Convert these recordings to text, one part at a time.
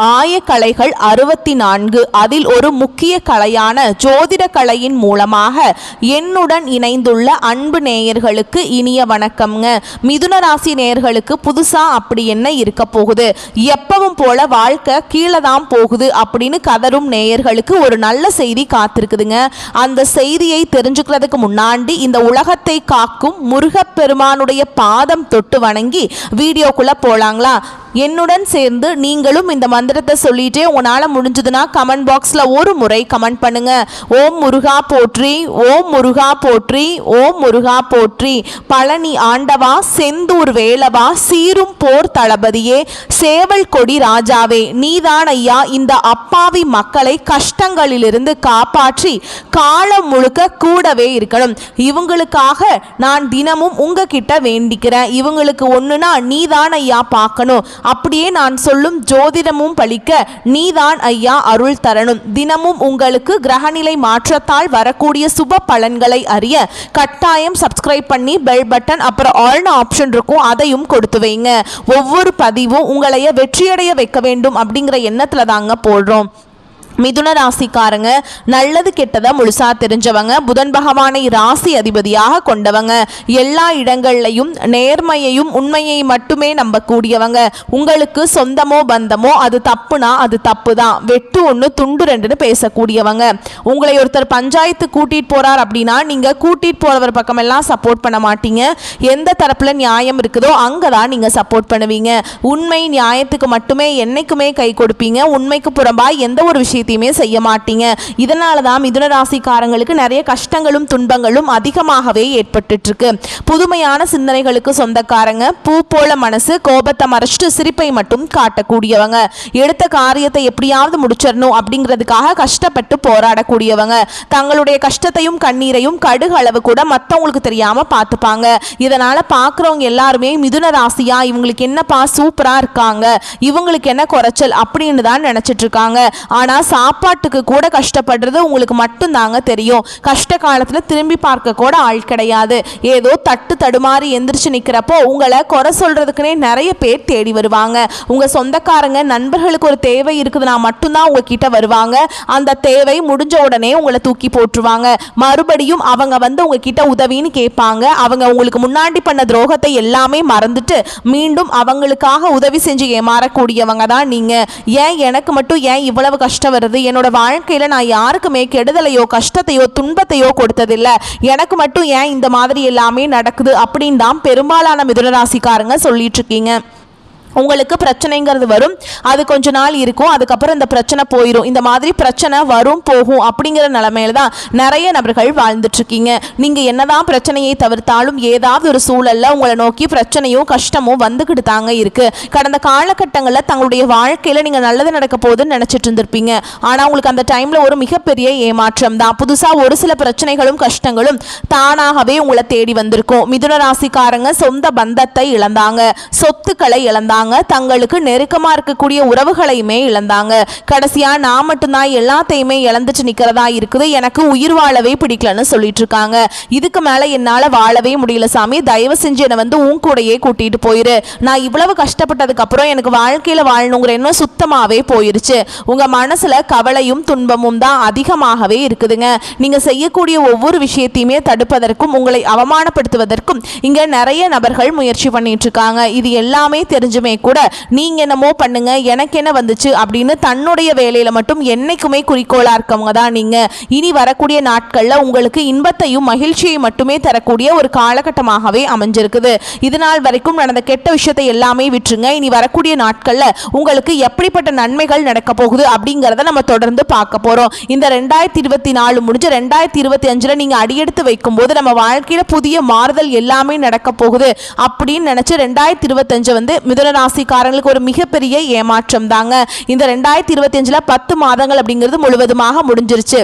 ஆயக்கலைகள் 64. அதில் ஒரு முக்கிய கலையான ஜோதிட கலையின் மூலமாக என்னுடன் இணைந்துள்ள அன்பு நேயர்களுக்கு இனிய வணக்கம்ங்க. மிதுன ராசி நேயர்களுக்கு புதுசா அப்படி என்ன இருக்க போகுது, எப்பவும் போல வாழ்க்கை கீழே தான் போகுது அப்படின்னு கதரும் நேயர்களுக்கு ஒரு நல்ல செய்தி காத்திருக்குதுங்க. அந்த செய்தியை தெரிஞ்சுக்கிறதுக்கு முன்னாடி இந்த உலகத்தை காக்கும் முருகப்பெருமானுடைய பாதம் தொட்டு வணங்கி வீடியோக்குள்ள போலாங்களா? என்னுடன் சேர்ந்து நீங்களும் இந்த மந்திரத்தை சொல்லிட்டே உங்களால் முடிஞ்சதுன்னா கமெண்ட் பாக்ஸில் ஒரு முறை கமெண்ட் பண்ணுங்க. ஓம் முருகா போற்றி, ஓம் முருகா போற்றி, ஓம் முருகா போற்றி. பழனி ஆண்டவா, செந்தூர் வேலவா, சீரும் போர் தளபதியே, சேவல் கொடி ராஜாவே, நீதான் ஐயா இந்த அப்பாவி மக்களை கஷ்டங்களிலிருந்து காப்பாற்றி காலம் முழுக்க கூடவே இருக்கணும். இவங்களுக்காக நான் தினமும் உங்ககிட்ட வேண்டிக்கிறேன். இவங்களுக்கு ஒன்றுனா நீதான் ஐயா பார்க்கணும். அப்படியே நான் சொல்லும் ஜோதிடமும் பலிக்க நீதான் ஐயா அருள் தரணும். தினமும் உங்களுக்கு கிரகநிலை மாற்றத்தால் வரக்கூடிய சுப பலன்களை அறிய கட்டாயம் சப்ஸ்கிரைப் பண்ணி பெல் பட்டன் அப்புறம் ஆல்னு ஆப்ஷன் இருக்கும், அதையும் கொடுத்து வைங்க. ஒவ்வொரு பதிவும் உங்களைய வெற்றியடைய வைக்க வேண்டும் அப்படிங்கிற எண்ணத்துல தாங்க போடுறோம். மிதுன ராசிக்காரங்க நல்லது கெட்டதை முழுசா தெரிஞ்சவங்க, புதன் பகவானை ராசி அதிபதியாக கொண்டவங்க, எல்லா இடங்கள்லையும் நேர்மையையும் உண்மையை மட்டுமே நம்பக்கூடியவங்க. உங்களுக்கு சொந்தமோ பந்தமோ அது தப்புனா அது தப்பு தான், வெட்டு ஒன்று துண்டு ரெண்டுன்னு பேசக்கூடியவங்க. உங்களை ஒருத்தர் பஞ்சாயத்து கூட்டிட்டு போறார் அப்படின்னா நீங்க கூட்டிட்டு போறவர் பக்கமெல்லாம் சப்போர்ட் பண்ண மாட்டீங்க. எந்த தரப்புல நியாயம் இருக்குதோ அங்கதான் நீங்க சப்போர்ட் பண்ணுவீங்க. உண்மை நியாயத்துக்கு மட்டுமே என்னைக்குமே கை கொடுப்பீங்க. உண்மைக்கு புறம்பா எந்த ஒரு விஷயத்தையும் செய்ய மாட்டீங்க. இதனால தான் மிதுன ராசிக்காரங்களுக்கு நிறைய கஷ்டங்களும் துன்பங்களும் அதிகமாகவே ஏற்பட்டு இருக்கு. புதுமையான சிந்தனைகளுக்கு சொந்தக்காரங்க, பூ போல மனசு, கோபத்தை மறைச்சிட்டு சிரிப்பை மட்டும் காட்டக்கூடியவங்க, எடுத்த காரியத்தை எப்படியாவது முடிச்சிடணும் அப்படிங்கிறதுக்காக கஷ்டப்பட்டு போராடக்கூடியவங்க, தங்களுடைய கஷ்டத்தையும் கண்ணீரையும் கடுகு அளவு கூட மற்றவங்களுக்கு தெரியாம பார்த்துப்பாங்க. இதனால பார்க்குறவங்க எல்லாருமே மிதுன ராசியா இவங்களுக்கு என்னப்பா சூப்பரா இருக்காங்க, இவங்களுக்கு என்ன குறைச்சல் அப்படின்னு தான் நினைச்சிட்டு இருக்காங்க. ஆனா சாப்பாட்டுக்கு கூட கஷ்டப்படுறது உங்களுக்கு மட்டும் தாங்க தெரியும். கஷ்ட காலத்துல திரும்பி பார்க்க கூட ஆள் கிடையாது. ஏதோ தட்டு தடுமாறி எந்திரிச்சு நிக்கிறப்போ உங்களை குறை சொல்றதுக்குனே நிறைய பேர் தேடி வருவாங்க. உங்க சொந்தக்காரங்க நண்பர்களுக்கு ஒரு தேவை இருக்குதுன்னா மட்டும்தான் உங்ககிட்ட வருவாங்க. அந்த தேவை முடிஞ்ச உடனே உங்களை தூக்கி போட்டுருவாங்க. மறுபடியும் அவங்க வந்து உங்ககிட்ட உதவின்னு கேட்பாங்க. அவங்க உங்களுக்கு முன்னாடி பண்ண துரோகத்தை எல்லாமே மறந்துட்டு மீண்டும் அவங்களுக்காக உதவி செஞ்சு ஏமாறக்கூடியவங்க தான் நீங்க. ஏன் எனக்கு மட்டும் ஏன் இவ்வளவு கஷ்டம் வருது, என்னோட வாழ்க்கையில நான் யாருக்குமே கெடுதலையோ கஷ்டத்தையோ துன்பத்தையோ கொடுத்ததில்லை, எனக்கு மட்டும் ஏன் இந்த மாதிரி எல்லாமே நடக்குது அப்படின்னு தான் பெரும்பாலான மிதுன ராசிக்காரங்க சொல்லிட்டு இருக்கீங்க. உங்களுக்கு பிரச்சனைங்கிறது வரும், அது கொஞ்ச நாள் இருக்கும், அதுக்கப்புறம் இந்த பிரச்சனை போயிடும். இந்த மாதிரி பிரச்சனை வரும் போகும் அப்படிங்கிற நிலைமையில தான் நிறைய நபர்கள் வாழ்ந்துட்டு இருக்கீங்க. நீங்க என்னதான் பிரச்சனையை தவிர்த்தாலும் ஏதாவது ஒரு சூழல்ல உங்களை நோக்கி பிரச்சனையும் கஷ்டமும் வந்துகிட்டு தாங்க இருக்கு. கடந்த காலகட்டங்களில் தங்களுடைய வாழ்க்கையில நீங்க நல்லது நடக்க போகுதுன்னு நினைச்சிட்டு இருந்திருப்பீங்க. ஆனா உங்களுக்கு அந்த டைம்ல ஒரு மிகப்பெரிய ஏமாற்றம் தான். புதுசா ஒரு சில பிரச்சனைகளும் கஷ்டங்களும் தானாகவே உங்களை தேடி வந்திருக்கும். மிதுன ராசிக்காரங்க சொந்த பந்தத்தை இழந்தாங்க, சொத்துக்களை இழந்தாங்க, தங்களுக்கு நெருக்கமா இருக்கக்கூடிய உறவுகளையுமே இழந்தாங்க. கடைசியா நான் மட்டும்தான் எல்லாத்தையுமே இழந்துட்டு நிக்கிறதா இருக்குது, எனக்கு உயிர் வாழவே பிடிக்கலன்னு சொல்லிட்டு இருக்காங்க. இதுக்கு மேல என்னால வாழவே முடியல சாமி, தயவு செஞ்சு என்னை வந்து உன் கூடையே கூட்டிட்டு போயிரு. நான் இவ்வளவு கஷ்டப்பட்டதுக்கு அப்புறம் எனக்கு வாழ்க்கையில வாழணுங்கிற எண்ணம் சுத்தமாவே போயிருச்சு. உங்க மனசுல கவலையும் துன்பமும் தான் அதிகமாகவே இருக்குதுங்க. நீங்க செய்யக்கூடிய ஒவ்வொரு விஷயத்தையுமே தடுப்பதற்கும் உங்களை அவமானப்படுத்துவதற்கும் இங்க நிறைய நபர்கள் முயற்சி பண்ணிட்டு இருக்காங்க. இது எல்லாமே தெரிஞ்சுமே கூட நீங்க என்னமோ பண்ணுங்க எனக்கு என்ன வந்துச்சு அப்படின்னு தன்னுடைய வேலையில மட்டும் என்னைக்குமே குறிக்கோளா இருக்கவங்க தான் நீங்க. இனி வரக்கூடிய நாட்கள்ல உங்களுக்கு இன்பத்தையும் மகிழ்ச்சியை மட்டுமே தரக்கூடிய ஒரு காலகட்டமாகவே அமைஞ்சிருக்குது. இதனால் வரைக்கும் நடந்த கெட்ட விஷயத்தை எல்லாமே விட்டுருங்க. இனி வரக்கூடிய நாட்கள்ல உங்களுக்கு எப்படிப்பட்ட நன்மைகள் நடக்க போகுது அப்படிங்கறத நம்ம தொடர்ந்து பார்க்க போறோம். இந்த 2024 முடிஞ்சு 2025 நீங்க அடியெடுத்து வைக்கும் போது நம்ம வாழ்க்கையில புதிய மாறுதல் எல்லாமே நடக்க போகுது அப்படின்னு நினைச்சு 2025 வந்து மிதுன ராசிக்காரங்களுக்கு ஒரு மிகப்பெரிய ஏமாற்றம் தாங்க. இந்த 2025 10 மாதங்கள் அப்படிங்கிறது முழுவதுமாக முடிஞ்சிருச்சு.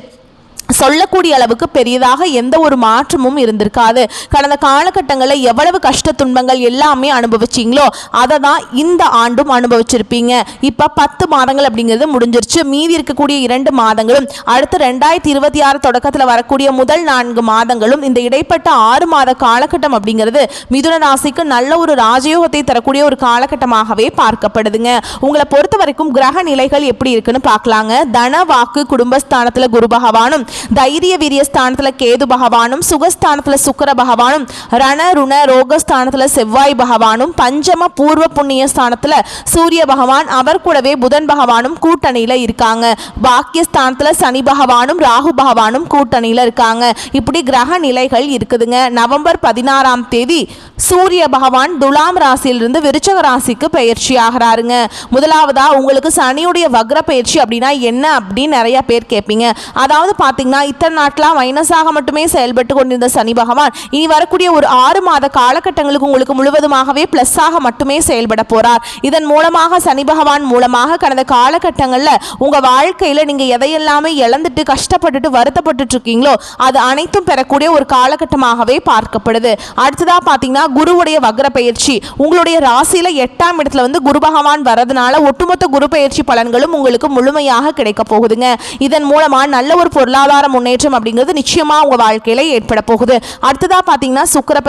சொல்லக்கூடிய அளவுக்கு பெரியதாக எந்த ஒரு மாற்றமும் இருந்திருக்காது. கடந்த காலகட்டங்களில் எவ்வளவு கஷ்ட துன்பங்கள் எல்லாமே அனுபவிச்சிங்களோ அதை தான் இந்த ஆண்டும் அனுபவிச்சிருப்பீங்க. இப்போ 10 மாதங்கள் அப்படிங்கிறது முடிஞ்சிருச்சு. மீதி இருக்கக்கூடிய 2 மாதங்களும் அடுத்து 2026 தொடக்கத்தில் வரக்கூடிய முதல் 4 மாதங்களும் இந்த இடைப்பட்ட 6 மாத காலகட்டம் அப்படிங்கிறது மிதுன ராசிக்கு நல்ல ஒரு ராஜயோகத்தை தரக்கூடிய ஒரு காலகட்டமாகவே பார்க்கப்படுதுங்க. உங்களை பொறுத்த வரைக்கும் கிரக நிலைகள் எப்படி இருக்குன்னு பார்க்கலாங்க. தன வாக்கு குடும்பஸ்தானத்தில் குரு பகவானும், தைரிய வீரியஸ்தானத்துல கேது பகவானும், சுகஸ்தானத்துல சுக்கிர பகவானும், ரண ருண ரோகஸ்தானத்துல செவ்வாய் பகவானும், பஞ்சம பூர்வ புண்ணிய ஸ்தானத்துல சூரிய பகவான், அவர் கூடவே புதன் பகவானும் கூட்டணியில இருக்காங்க. பாக்கியஸ்தானத்துல சனி பகவானும் ராகு பகவானும் கூட்டணியில இருக்காங்க. இப்படி கிரக நிலைகள் இருக்குதுங்க. நவம்பர் 16ஆம் தேதி சூரிய பகவான் துலாம் ராசியிலிருந்து விருச்சக ராசிக்கு பயிற்சி ஆகிறாருங்க. முதலாவதா உங்களுக்கு சனியுடைய வக்ர பயிற்சி அப்படின்னா என்ன அப்படின்னு நிறைய பேர் கேட்பீங்க. அதாவது பார்த்தீங்கன்னா இத்தனை நாட்களாக மைனஸாக மட்டுமே செயல்பட்டு கொண்டிருந்த சனி பகவான் இனி வரக்கூடிய ஒரு 6 மாத காலகட்டங்களுக்கு உங்களுக்கு முழுவதுமாகவே பிளஸ்ஸாக மட்டுமே செயல்பட போறார். இதன் மூலமாக சனி பகவான் மூலமாக கடந்த காலகட்டங்களில் உங்க வாழ்க்கையில நீங்க எதையெல்லாமே இழந்துட்டு கஷ்டப்பட்டுட்டு வருத்தப்பட்டு இருக்கீங்களோ அது அனைத்தும் பெறக்கூடிய ஒரு காலகட்டமாகவே பார்க்கப்படுது. அடுத்ததா பார்த்தீங்கன்னா குருவுடைய வக்ர பயிற்சி உங்களுடைய ராசியில 8ஆம் இடத்துல வந்து குரு பகவான் வரதுனால ஒட்டுமொத்த குரு பயிற்சி பலன்களும் உங்களுக்கு முழுமையாக கிடைக்க போகுதுங்க. இதன் மூலமா நல்ல ஒரு பொருளாதார முன்னேற்றம் அப்படிங்கிறது நிச்சயமா உங்க வாழ்க்கையில ஏற்பட போகுது. அடுத்ததா பாத்தீங்கன்னா சுக்கிர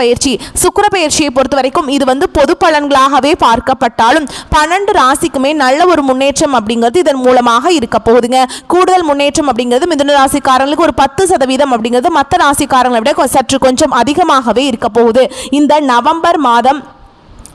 பயிற்சியை பொறுத்த வரைக்கும் இது வந்து பொது பலன்களாகவே பார்க்கப்பட்டாலும் 12 ராசிக்குமே நல்ல ஒரு முன்னேற்றம் அப்படிங்கிறது இதன் மூலமாக இருக்க போகுதுங்க. கூடுதல் முன்னேற்றம் அப்படிங்கிறது மிதுன ராசிக்காரங்களுக்கு ஒரு 10% அப்படிங்கிறது மற்ற ராசிக்காரங்களை விட சற்று கொஞ்சம் அதிகமாகவே இருக்க போகுது. இந்த நவம்பர் மாதம்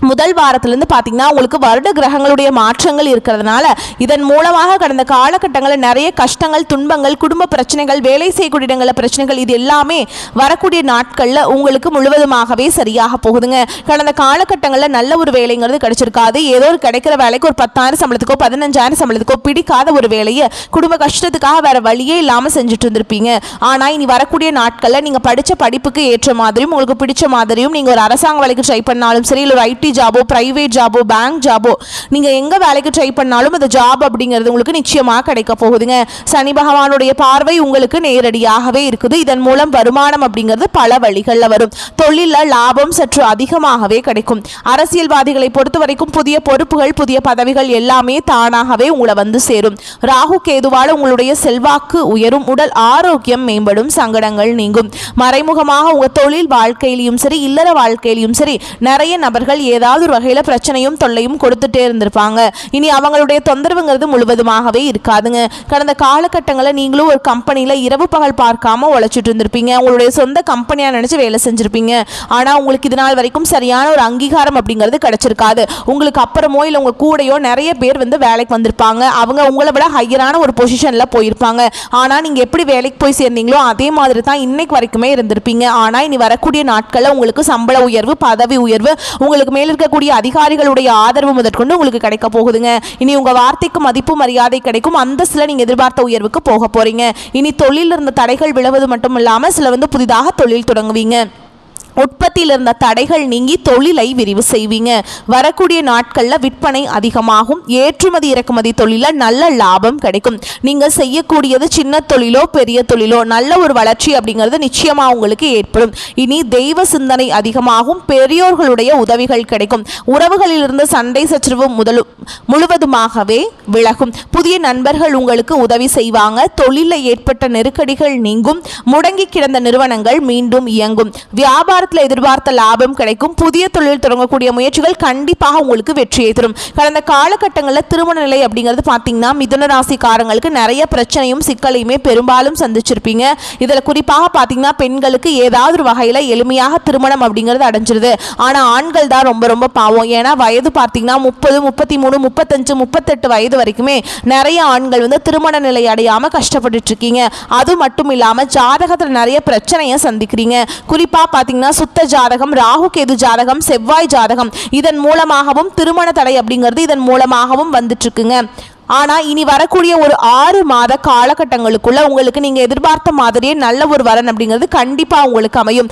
முதல் வாரத்திலிருந்து பார்த்தீங்கன்னா உங்களுக்கு வருட கிரகங்களுடைய மாற்றங்கள் இருக்கிறதுனால இதன் மூலமாக கடந்த காலகட்டங்களில் நிறைய கஷ்டங்கள் துன்பங்கள் குடும்ப பிரச்சனைகள் வேலை செய்யக்கூடிய இடங்களில் பிரச்சனைகள் இது எல்லாமே வரக்கூடிய நாட்களில் உங்களுக்கு முழுவதுமாகவே சரியாக போகுதுங்க. கடந்த காலகட்டங்களில் நல்ல ஒரு வேலைங்கிறது கிடைச்சிருக்காது. ஏதோ ஒரு கிடைக்கிற வேலைக்கு ஒரு 10,000 சம்பளத்துக்கோ 15,000 சம்பளத்துக்கோ பிடிக்காத ஒரு வேலையை குடும்ப கஷ்டத்துக்காக வேற வழியே இல்லாமல் செஞ்சுட்டு இருந்திருப்பீங்க. ஆனால் இனி வரக்கூடிய நாட்களில் நீங்கள் படித்த படிப்புக்கு ஏற்ற மாதிரியும் உங்களுக்கு பிடிச்ச மாதிரியும் நீங்கள் ஒரு அரசாங்க வேலைக்கு ட்ரை பண்ணாலும் சரி, இல்லை ஒரு ஐடி ஜாபோ பிரைவேட் ஜாபோ பேங்க் ஜாபோ நீங்க எங்க வேலைக்கு ட்ரை பண்ணாலும் அந்த ஜாப் அப்படிங்கிறது உங்களுக்கு நிச்சயமாக கிடைக்க போகுதுங்க. சனி பகவானுடைய பார்வை உங்களுக்கு நேரடியாகவே இருக்குது. இதன் மூலம் வருமானம் அப்படிங்கிறது பல வழிகளில் வரும். தொழில லாபம் சற்று அதிகமாகவே கிடைக்கும். அரசியல்வாதிகளை பொறுத்த வரைக்கும் புதிய பொறுப்புகள் புதிய பதவிகள் எல்லாமே தானாகவே உங்களை வந்து சேரும். ராகு கேதுவால உங்களுடைய செல்வாக்கு உயரும், உடல் ஆரோக்கியம் மேம்படும், சங்கடங்கள் நீங்கும். மறைமுகமாக உங்க தொழில் வாழ்க்கையிலும் சரி இல்லற வாழ்க்கையிலும் சரி நிறைய நபர்கள் ஏதாவது ஒரு வகையில் பிரச்சனையும் தொல்லையும் கொடுத்துட்டே இருந்திருப்பாங்க. இனி அவங்களுடைய தொந்தரவுங்கிறது முழுவதுமாகவே இருக்காதுங்க. கடந்த காலகட்டங்களில் நீங்களும் ஒரு கம்பெனியில் இரவு பகல் பார்க்காம உழைச்சிட்டு இருந்திருப்பீங்க. உங்களுடைய சொந்த கம்பெனியாக நினச்சி வேலை செஞ்சுருப்பீங்க. ஆனால் உங்களுக்கு இது நாள் வரைக்கும் சரியான ஒரு அங்கீகாரம் அப்படிங்கிறது கிடைச்சிருக்காது. உங்களுக்கு அப்புறமோ இல்லை உங்கள் கூடையோ நிறைய பேர் வந்து வேலைக்கு வந்திருப்பாங்க. அவங்க உங்களை விட ஹையரான ஒரு பொசிஷனில் போயிருப்பாங்க. ஆனால் நீங்கள் எப்படி வேலைக்கு போய் சேர்ந்தீங்களோ அதே மாதிரி தான் இன்னைக்கு வரைக்குமே இருந்திருப்பீங்க. ஆனால் இனி வரக்கூடிய நாட்களில் உங்களுக்கு சம்பள உயர்வு பதவி உயர்வு உங்களுக்கு மேல் இருக்கக்கூடிய அதிகாரிகளுடைய ஆதரவு முதற்கொண்டு உங்களுக்கு கிடைக்க போகுதுங்க. இனி உங்க வார்த்தைக்கு மதிப்பு மரியாதை கிடைக்கும். அந்தஸ்துல நீங்க எதிர்பார்த்த உயர்வுக்கு போக போறீங்க. இனி தொழில் இருந்த தடைகள் விலவது மட்டும் இல்லாம சில வந்து புதிதாக தொழில் தொடங்குவீங்க. உற்பத்தியில் இருந்த தடைகள் நீங்கி தொழிலை விரிவு செய்வீங்க. வரக்கூடிய நாட்களில் விற்பனை அதிகமாகும். ஏற்றுமதி இறக்குமதி தொழிலில் நல்ல லாபம் கிடைக்கும். நீங்கள் செய்யக்கூடியது சின்ன தொழிலோ பெரிய தொழிலோ நல்ல ஒரு வளர்ச்சி அப்படிங்கிறது நிச்சயமாக உங்களுக்கு ஏற்படும். இனி தெய்வ சிந்தனை அதிகமாகும். பெரியோர்களுடைய உதவிகள் கிடைக்கும். உறவுகளில் இருந்து சண்டை சச்சரவு முழுவதுமாகவே விலகும். புதிய நண்பர்கள் உங்களுக்கு உதவி செய்வாங்க. தொழிலில் ஏற்பட்ட நெருக்கடிகள் நீங்கும். முடங்கி கிடந்த நிறுவனங்கள் மீண்டும் இயங்கும். வியாபாரத்தில் எதிர்பார்த்த லாபம் கிடைக்கும். புதிய தொழில் தொடங்கக்கூடிய முயற்சிகள் கண்டிப்பாக உங்களுக்கு வெற்றியை தரும். கடந்த காலகட்டங்களில் திருமண நிலை அப்படிங்கிறது பார்த்தீங்கன்னா மிதுன ராசிக்காரங்களுக்கு நிறைய பிரச்சனையும் சிக்கலையுமே பெரும்பாலும் சந்திச்சிருப்பீங்க. இதில் குறிப்பாக பார்த்தீங்கன்னா பெண்களுக்கு ஏதாவது ஒரு வகையில் எளிமையாக திருமணம் அப்படிங்கிறது அடைஞ்சிருது. ஆனால் ஆண்கள் தான் ரொம்ப ரொம்ப பாவம். ஏன்னா வயது பார்த்தீங்கன்னா 30, 33, 35, 38 வயது வரைக்குமே நிறைய ஆண்கள் வந்து திருமண நிலை அடையாமல் கஷ்டப்பட்டு இருக்கீங்க. அது மட்டும் இல்லாமல் ஜாதகத்தில் நிறைய பிரச்சனையை சந்திக்கிறீங்க. குறிப்பாக பார்த்தீங்கன்னா சுத்த ஜாதகம் ராகு கேது ஜாதகம் செவ்வாய் ஜாதகம் இதன் மூலமாகவும் திருமண தடை அப்படிங்கிறது இதன் மூலமாகவும் வந்துட்டு இருக்குங்க. ஆனால் இனி வரக்கூடிய ஒரு 6 மாத காலகட்டங்களுக்குள்ள உங்களுக்கு நீங்கள் எதிர்பார்த்த மாதிரியே நல்ல ஒரு வரன் அப்படிங்கிறது கண்டிப்பாக உங்களுக்கு அமையும்.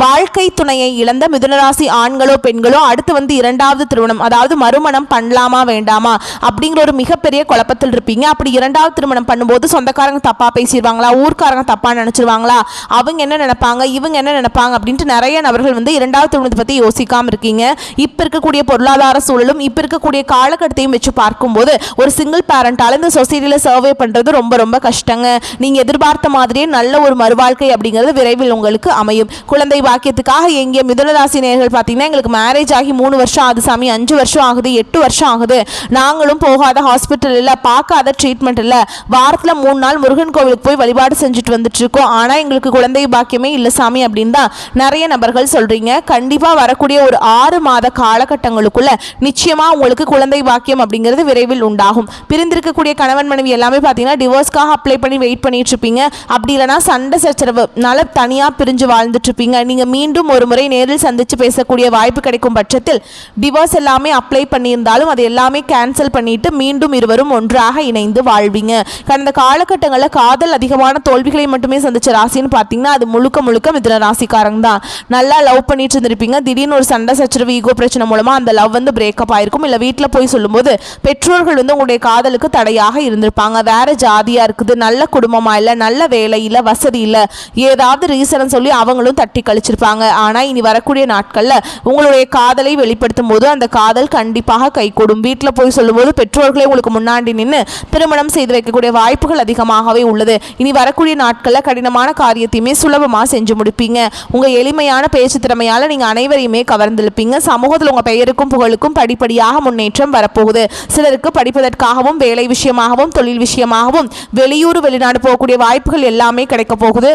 வாழ்க்கை துணையை இழந்த மிதுனராசி ஆண்களோ பெண்களோ அடுத்து வந்து 2வது திருமணம், அதாவது மறுமணம் பண்ணலாமா வேண்டாமா அப்படிங்கிற ஒரு மிகப்பெரிய குழப்பத்தில் இருப்பீங்க. அப்படி 2வது திருமணம் பண்ணும்போது சொந்தக்காரங்க தப்பாக பேசிடுவாங்களா, ஊர்க்காரங்க தப்பாக நினச்சிருவாங்களா, அவங்க என்ன நினைப்பாங்க, இவங்க என்ன நினைப்பாங்க அப்படின்ட்டு நிறைய நபர்கள் வந்து 2வது திருமணத்தை பற்றி யோசிக்காமல் இருக்கீங்க. இப்போ இருக்கக்கூடிய பொருளாதார சூழலும் இப்போ இருக்கக்கூடிய காலகட்டத்தையும் வச்சு பார்க்கும்போது ஒரு சிங்கிள் பேரண்டால் இந்த சொசைட்டியில் சர்வே பண்ணுறது ரொம்ப ரொம்ப கஷ்டங்க. நீங்கள் எதிர்பார்த்த மாதிரியே நல்ல ஒரு மறுவாழ்க்கை அப்படிங்கிறது விரைவில் உங்களுக்கு அமையும். குழந்தை பாக்கியத்துக்காக எங்கே மிதுனராசி நேயர்கள் பார்த்தீங்கன்னா எங்களுக்கு மேரேஜ் ஆகி 3 வருஷம் ஆகுது சாமி, 5 வருஷம் ஆகுது, 8 வருஷம் ஆகுது, நாங்களும் போகாத ஹாஸ்பிட்டல் இல்லை, பார்க்காத ட்ரீட்மெண்ட் இல்லை, வாரத்தில் 3 நாள் முருகன் கோவிலுக்கு போய் வழிபாடு செஞ்சுட்டு வந்துட்டு இருக்கோம், ஆனால் எங்களுக்கு குழந்தை பாக்கியமே இல்லை சாமி அப்படின்னு தான் நிறைய நபர்கள் சொல்றீங்க. கண்டிப்பாக வரக்கூடிய ஒரு 6 மாத காலகட்டங்களுக்குள்ள நிச்சயமா உங்களுக்கு குழந்தை பாக்கியம் அப்படிங்கிறது விரைவில் உண்டாகும். பிரிந்திருக்கக்கூடிய கணவன் மனைவி எல்லாமே பார்த்தீங்கன்னா டிவோர்ஸ்க்காக அப்ளை பண்ணி வெயிட் பண்ணிட்டு இருப்பீங்க. அப்படி இல்லைனா சண்டை சச்சரவுனால தனியாக பிரிஞ்சு வாழ்ந்துட்டு இருப்பீங்க. நீங்கள் மீண்டும் ஒரு முறை நேரில் சந்தித்து பேசக்கூடிய வாய்ப்பு கிடைக்கும் பட்சத்தில் டிவோர்ஸ் எல்லாமே அப்ளை பண்ணியிருந்தாலும் அது எல்லாமே கேன்சல் பண்ணிட்டு மீண்டும் இருவரும் ஒன்றாக இணைந்து வாழ்வீங்க. கடந்த காலகட்டங்களில் காதல் அதிகமான தோல்விகளை மட்டுமே சந்திச்ச ராசின்னு பார்த்தீங்கன்னா அது முழுக்க முழுக்க மிதுன ராசிக்காரங்க தான். நல்லா லவ் பண்ணிட்டு இருந்திருப்பீங்க, திடீர்னு ஒரு சண்டை சச்சரவு ஈகோ பிரச்சனை மூலமாக அந்த லவ் வந்து பிரேக்கப் ஆயிருக்கும். இல்லை வீட்டில் போய் சொல்லும்போது பெற்றோர்கள் வந்து உங்களுடைய காதலுக்கு தடையாக இருந்திருப்பாங்க. வேற ஜாதியாக இருக்குது, நல்ல குடும்பமாக இல்லை, நல்ல வேலை இல்லை, வசதி இல்லை, ஏதாவது ரீசன் சொல்லி அவங்களும் தட்டி கழிச்சிருப்பாங்க. ஆனால் இனி வரக்கூடிய நாட்களில் உங்களுடைய காதலை வெளிப்படுத்தும் போது அந்த காதல் கண்டிப்பாக கைகூடும். வீட்டில் போய் சொல்லும்போது பெற்றோர்களே உங்களுக்கு முன்னாடி நின்று திருமணம் செய்து வைக்கக்கூடிய வாய்ப்புகள் அதிகமாகவே உள்ளது. இனி வரக்கூடிய நாட்களில் கடினமான காரியத்தையுமே சுலபமாக செஞ்சு முடிப்பீங்க. உங்கள் எளிமையான பேச்சு திறமையால் நீங்கள் அனைவரையுமே கவர்ந்திருப்பீங்க. சமூகத்தில் உங்கள் பெயருக்கும் புகழுக்கும் படிப்படியாக முன்னேற்றம் வரப்போகுது. சிலருக்கு படிப்பதற்காகவும் வேலை விஷயமாகவும் தொழில் விஷயமாகவும் வெளியூர் வெளிநாடு போகக்கூடிய வாய்ப்புகள் எல்லாமே கிடைக்க போகுது.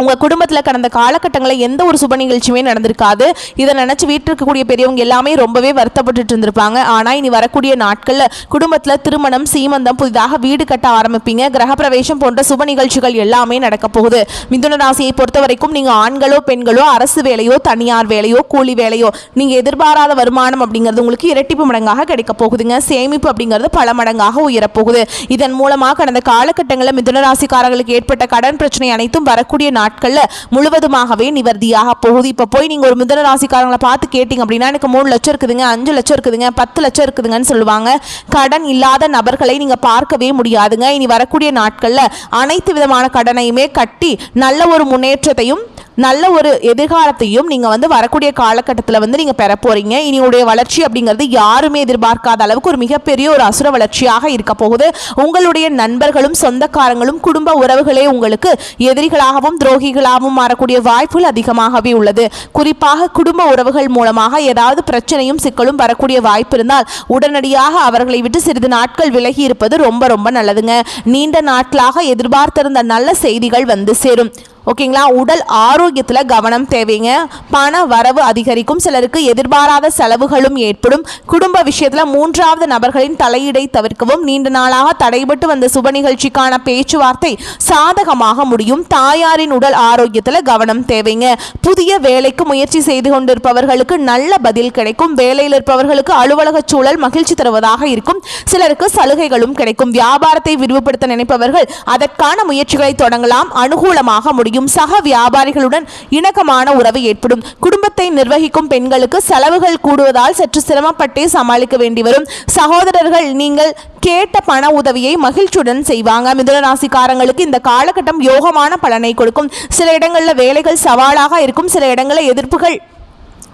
உங்கள் குடும்பத்தில் கடந்த காலகட்டங்களில் எந்த ஒரு சுப நிகழ்ச்சியுமே நடந்திருக்காது. இதை நினச்சி வீட்டில் இருக்கக்கூடிய பெரியவங்க எல்லாமே ரொம்பவே வருத்தப்பட்டு இருந்திருப்பாங்க. ஆனால் இனி வரக்கூடிய நாட்களில் குடும்பத்தில் திருமணம், சீமந்தம், புதிதாக வீடு கட்ட ஆரம்பிப்பீங்க. கிரகப்பிரவேசம் போன்ற சுப நிகழ்ச்சிகள் எல்லாமே நடக்க போகுது. மிதுன ராசியை பொறுத்த வரைக்கும் நீங்கள் ஆண்களோ பெண்களோ அரசு வேலையோ தனியார் வேலையோ கூலி வேலையோ நீங்கள் எதிர்பாராத வருமானம் அப்படிங்கிறது உங்களுக்கு இரட்டிப்பு மடங்காக கிடைக்க போகுதுங்க. சேமிப்பு அப்படிங்கிறது பல மடங்காக உயரப்போகுது. இதன் மூலமாக கடந்த காலகட்டங்களில் மிதுன ராசிக்காரர்களுக்கு ஏற்பட்ட கடன் பிரச்சனை அனைத்தும் வரக்கூடிய நாட்கள்ல முழுவதுமாகவே நிவர்த்தியாக போகுது. இப்போ போய் நீங்க ஒரு மிதுன ராசிக்காரங்களை பார்த்து கேட்டீங்க அப்படின்னா எனக்கு 3 லட்சம் இருக்குதுங்க, 5 லட்சம் இருக்குதுங்க, 10 லட்சம் இருக்குதுங்கன்னு சொல்லுவாங்க. கடன் இல்லாத நபர்களை நீங்க பார்க்கவே முடியாதுங்க. இனி வரக்கூடிய நாட்கள்ல அனைத்து விதமான கடனையுமே கட்டி நல்ல ஒரு முன்னேற்றத்தையும் நல்ல ஒரு எதிர்காலத்தையும் நீங்கள் வந்து வரக்கூடிய காலகட்டத்தில் வந்து நீங்கள் பெற போகிறீங்க. இனியுடைய வளர்ச்சி அப்படிங்கிறது யாருமே எதிர்பார்க்காத அளவுக்கு ஒரு மிகப்பெரிய ஒரு அசுர வளர்ச்சியாக இருக்க போகுது. உங்களுடைய நண்பர்களும் சொந்தக்காரங்களும் குடும்ப உறவுகளே உங்களுக்கு எதிரிகளாகவும் துரோகிகளாகவும் மாறக்கூடிய வாய்ப்புகள் அதிகமாகவே உள்ளது. குறிப்பாக குடும்ப உறவுகள் மூலமாக ஏதாவது பிரச்சனையும் சிக்கலும் வரக்கூடிய வாய்ப்பு இருந்தால் உடனடியாக அவர்களை விட்டு சிறிது நாட்கள் விலகி இருப்பது ரொம்ப ரொம்ப நல்லதுங்க. நீண்ட நாட்களாக எதிர்பார்த்திருந்த நல்ல செய்திகள் வந்து சேரும். ஓகேங்களா. உடல் ஆரோக்கியத்தில் கவனம் தேவைங்க. பண வரவு அதிகரிக்கும். சிலருக்கு எதிர்பாராத செலவுகளும் ஏற்படும். குடும்ப விஷயத்தில் 3வது நபர்களின் தலையீடை தவிர்க்கவும். நீண்ட நாளாக தடைபட்டு வந்த சுப நிகழ்ச்சிக்கான பேச்சுவார்த்தை சாதகமாக முடியும். தாயாரின் உடல் ஆரோக்கியத்தில் கவனம் தேவைங்க. புதிய வேலைக்கு முயற்சி செய்து கொண்டிருப்பவர்களுக்கு நல்ல பதில் கிடைக்கும். வேலையில் இருப்பவர்களுக்கு அலுவலக சூழல் மகிழ்ச்சி தருவதாக இருக்கும். சிலருக்கு சலுகைகளும் கிடைக்கும். வியாபாரத்தை விரிவுபடுத்த நினைப்பவர்கள் அதற்கான முயற்சிகளை தொடங்கலாம். அனுகூலமாக முடியும். சக வியாபாரிகளுடன் இணக்கமான உறவு ஏற்படும். குடும்பத்தை நிர்வகிக்கும் பெண்களுக்கு செலவுகள் கூடுவதால் சற்று சிரமப்பட்டே சமாளிக்க வேண்டி வரும். சகோதரர்கள் நீங்கள் கேட்ட பண உதவியை மகிழ்ச்சியுடன் செய்வாங்க. மிதுன ராசிக்காரங்களுக்கு இந்த காலகட்டம் யோகமான பலனை கொடுக்கும். சில இடங்களில் வேலைகள் சவாலாக இருக்கும். சில இடங்களில் எதிர்ப்புகள்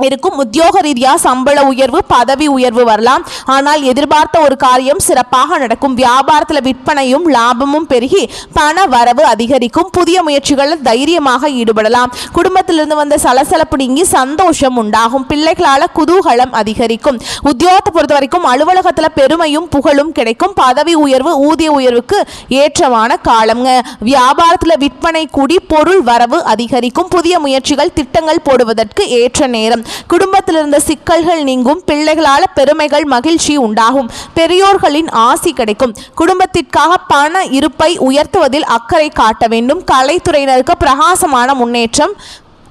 இருக்கும். உத்தியோக ரீதியாக சம்பள உயர்வு, பதவி உயர்வு வரலாம். ஆனால் எதிர்பார்த்த ஒரு காரியம் சிறப்பாக நடக்கும். வியாபாரத்தில் விற்பனையும் லாபமும் பெருகி பண வரவு அதிகரிக்கும். புதிய முயற்சிகளில் தைரியமாக ஈடுபடலாம். குடும்பத்திலிருந்து வந்த சலசலப்பு நீங்கி சந்தோஷம் உண்டாகும். பிள்ளைகளால் குதூகலம் அதிகரிக்கும். உத்தியோகத்தை பொறுத்த வரைக்கும் அலுவலகத்தில் பெருமையும் புகழும் கிடைக்கும். பதவி உயர்வு, ஊதிய உயர்வுக்கு ஏற்றமான காலம்ங்க. வியாபாரத்தில் விற்பனை கூடி பொருள் வரவு அதிகரிக்கும். புதிய முயற்சிகள், திட்டங்கள் போடுவதற்கு ஏற்ற நேரம். குடும்பத்தில் இருந்த சிக்கல்கள் நீங்கும். பிள்ளைகளால் பெருமைகள், மகிழ்ச்சி உண்டாகும். பெரியோர்களின் ஆசி கிடைக்கும். குடும்பத்திற்காக பண இருப்பை உயர்த்துவதில் அக்கறை காட்ட வேண்டும். கலைத்துறையினருக்கு பிரகாசமான முன்னேற்றம்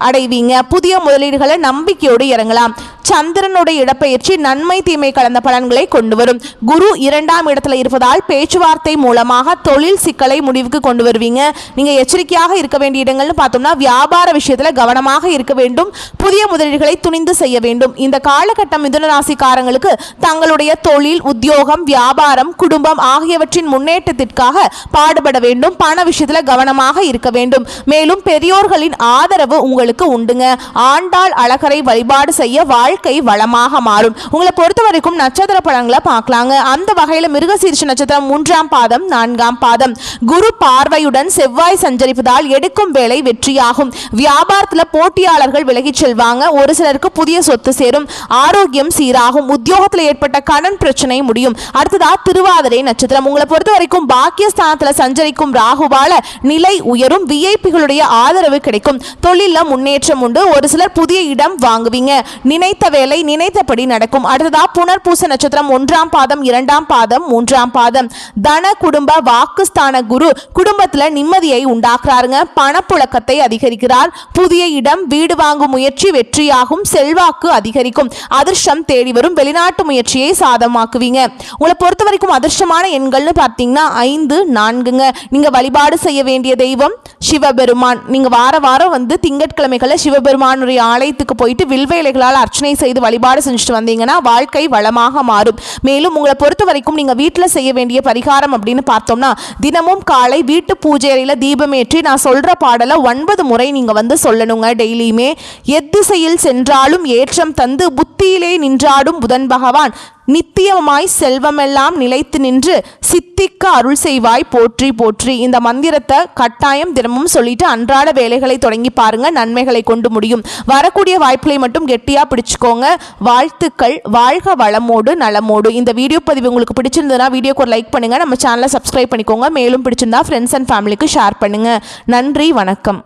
அடைவீங்க. புதிய முதலீடுகளை நம்பிக்கையோடு இறங்கலாம். சந்திரனுடைய இடப்பெயர்ச்சி நன்மை தீமை கலந்த பலன்களை கொண்டு வரும். குரு 2ஆம் இடத்துல இருப்பதால் பேச்சுவார்த்தை மூலமாக தொழில் சிக்கலை முடிவுக்கு கொண்டு வருவீங்க. நீங்க எச்சரிக்கையாக இருக்க வேண்டிய இடங்கள்னு பார்த்தோம்னா வியாபார விஷயத்துல கவனமாக இருக்க வேண்டும். புதிய முதலீடுகளை துணிந்து செய்ய வேண்டும். இந்த காலகட்டம் மிதுன ராசிக்காரங்களுக்கு தங்களுடைய தொழில், உத்தியோகம், வியாபாரம், குடும்பம் ஆகியவற்றின் முன்னேற்றத்திற்காக பாடுபட வேண்டும். பண விஷயத்துல கவனமாக இருக்க வேண்டும். மேலும் பெரியோர்களின் ஆதரவு உங்களுக்கு உண்டுங்க. ஆண்டாள் அழகரை வழிபாடு செய்ய வாழ்க்கை வளமாக மாறும். உங்களை பொறுத்த வரைக்கும் நட்சத்திர பலன்களை பார்க்கலாங்க. அந்த வகையில் மிருகசீரிஷ நட்சத்திரம் 3ஆம் பாதம் 4ஆம் பாதம். குரு பார்வையுடன் செவ்வாய் சஞ்சரிப்பதால் எடுக்கும் வேலை வெற்றியாகும். வியாபாரத்தில் போட்டியாளர்கள் விலகிச் செல்வாங்க. ஒரு சிலருக்கு புதிய சொத்து சேரும். ஆரோக்கியம் சீராகும். உத்தியோகத்தில் ஏற்பட்ட கடன் பிரச்சனை முடியும். அடுத்ததா திருவாதிரை நட்சத்திரம். உங்களை பொறுத்த வரைக்கும் பாக்கியஸ்தானத்தில் சஞ்சரிக்கும் ராகுவால நிலை உயரும். விஐபிகளுடைய ஆதரவு கிடைக்கும். தொழில முன்னேற்றம் உண்டு. ஒரு சிலர் புதிய இடம் வாங்குவீங்க. நினைத்த வேலை நினைத்தபடி நடக்கும். அடுத்ததா புனர்பூச நட்சத்திரம் 1ஆம் பாதம் 2ஆம் பாதம் 3ஆம் பாதம். தன குடும்ப வாக்குஸ்தான குரு குடும்பத்துல நிம்மதியை உண்டாக்குறாருங்க. பணப்புழக்கத்தை அதிகரிக்கிறார். புதிய இடம், வீடு வாங்கும் முயற்சி வெற்றியாகும். செல்வாக்கு அதிகரிக்கும். அதிர்ஷ்டம் தேடி வரும். வெளிநாட்டு முயற்சியை சாதமாக்குவீங்க. உங்களை பொறுத்த வரைக்கும் அதிர்ஷ்டமான எண்கள்னு பார்த்தீங்கன்னா 5, 4ங்க. நீங்க வழிபாடு செய்ய வேண்டிய தெய்வம் சிவபெருமான். நீங்க வாரம் வந்து திங்கட்கிழமைகளில் சிவபெருமானுடைய ஆலயத்துக்கு போயிட்டு வில்வேலைகளால் அர்ச்சனை செய்து வழிபாடு செஞ்சுட்டு வந்தீங்கன்னா வாழ்க்கை வளமாக மாறும். மேலும் உங்களை பொறுத்த வரைக்கும் நீங்க வீட்டில் செய்ய வேண்டிய பரிகாரம் அப்படின்னு பார்த்தோம்னா தினமும் காலை வீட்டு பூஜை அறையில தீபமேற்றி நான் சொல்ற பாடலை 9 முறை நீங்க வந்து சொல்லணுங்க. டெய்லியுமே எத்திசையில் சென்றாலும் ஏற்றம் தந்து புத்தியிலே நின்றாடும் புதன் பகவான் நித்தியமாய் செல்வமெல்லாம் நிலைத்து நின்று சித்திக்க அருள் செய்வாய் போற்றி போற்றி. இந்த மந்திரத்தை கட்டாயம் தினமும் சொல்லிட்டு அன்றாட வேலைகளை தொடங்கி பாருங்க. நன்மைகளை கொண்டு முடியும். வரக்கூடிய வாய்ப்புகளை மட்டும் கெட்டியா பிடிச்சுக்கோங்க. வாழ்த்துக்கள். வாழ்க வளமோடு நலமோடு. இந்த வீடியோ பதிவு உங்களுக்கு பிடிச்சிருந்ததுன்னா வீடியோக்கு ஒரு லைக் பண்ணுங்க. நம்ம சேனலை சப்ஸ்கிரைப் பண்ணிக்கோங்க. மேலும் பிடிச்சிருந்தா ஃப்ரெண்ட்ஸ் அண்ட் ஃபேமிலிக்கு ஷேர் பண்ணுங்க. நன்றி, வணக்கம்.